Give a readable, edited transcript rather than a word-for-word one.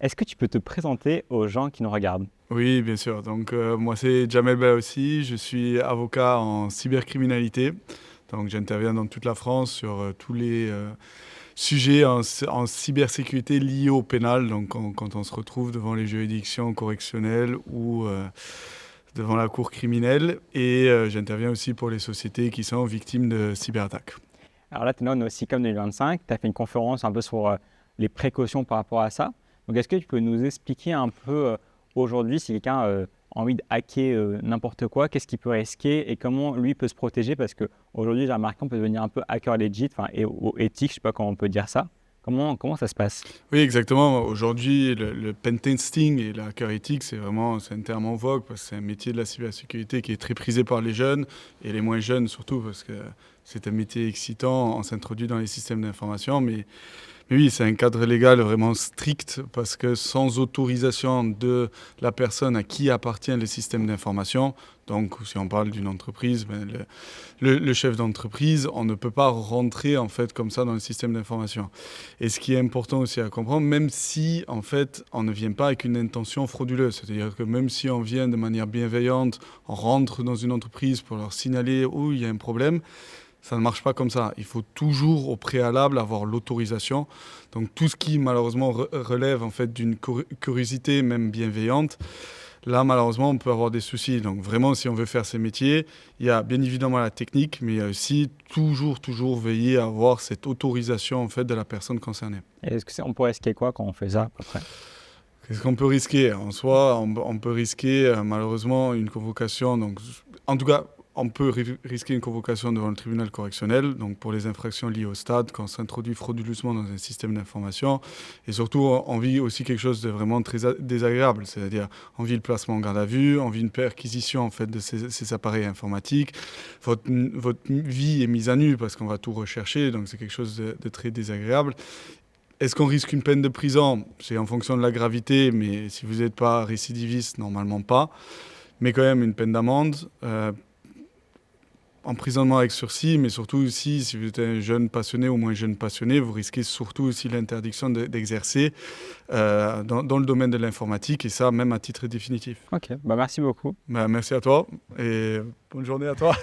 Est-ce que tu peux te présenter aux gens qui nous regardent? Oui, bien sûr. Donc, moi, c'est Jamel Belloussi. Je suis avocat en cybercriminalité. Donc, j'interviens dans toute la France sur tous les sujets en cybersécurité liés au pénal. Donc, quand on se retrouve devant les juridictions correctionnelles ou devant la cour criminelle. Et j'interviens aussi pour les sociétés qui sont victimes de cyberattaques. Alors là, tu es là, on est au SICOM 2025. Tu as fait une conférence un peu sur les précautions par rapport à ça. Donc, est-ce que tu peux nous expliquer un peu aujourd'hui, si quelqu'un a envie de hacker n'importe quoi, qu'est-ce qu'il peut risquer et comment lui peut se protéger? Parce qu'aujourd'hui, j'ai remarqué qu'on peut devenir un peu hacker legit, enfin, ou éthique, je ne sais pas comment on peut dire ça. Comment ça se passe? Oui, exactement. Aujourd'hui, le pentesting et la hacker éthique, c'est un terme en vogue parce que c'est un métier de la cybersécurité qui est très prisé par les jeunes et les moins jeunes surtout parce que c'est un métier excitant. On s'introduit dans les systèmes d'information, mais oui, c'est un cadre légal vraiment strict parce que sans autorisation de la personne à qui appartient le système d'information, donc si on parle d'une entreprise, le chef d'entreprise, on ne peut pas rentrer en fait comme ça dans le système d'information. Et ce qui est important aussi à comprendre, même si en fait on ne vient pas avec une intention frauduleuse, c'est-à-dire que même si on vient de manière bienveillante, on rentre dans une entreprise pour leur signaler où il y a un problème, ça ne marche pas comme ça. Il faut toujours au préalable avoir l'autorisation. Donc tout ce qui malheureusement relève en fait d'une curiosité même bienveillante, là malheureusement on peut avoir des soucis. Donc vraiment si on veut faire ces métiers, il y a bien évidemment la technique, mais il y a aussi toujours veiller à avoir cette autorisation en fait de la personne concernée. Et on pourrait risquer quoi quand on fait ça à peu près? Qu'est-ce qu'on peut risquer? En soi, on peut risquer malheureusement une convocation. Donc, en tout cas, on peut risquer une convocation devant le tribunal correctionnel, donc pour les infractions liées au stade, quand on s'introduit frauduleusement dans un système d'information. Et surtout, on vit aussi quelque chose de vraiment très désagréable, c'est-à-dire on vit le placement en garde à vue, on vit une perquisition en fait de ces appareils informatiques. Votre vie est mise à nu parce qu'on va tout rechercher, donc c'est quelque chose de très désagréable. Est-ce qu'on risque une peine de prison? C'est en fonction de la gravité, mais si vous n'êtes pas récidiviste, normalement pas. Mais quand même une peine d'amende, emprisonnement avec sursis, mais surtout aussi, si vous êtes un jeune passionné ou moins jeune passionné, vous risquez surtout aussi l'interdiction d'exercer dans le domaine de l'informatique, et ça même à titre définitif. Ok, bah merci beaucoup. Merci à toi et bonne journée à toi.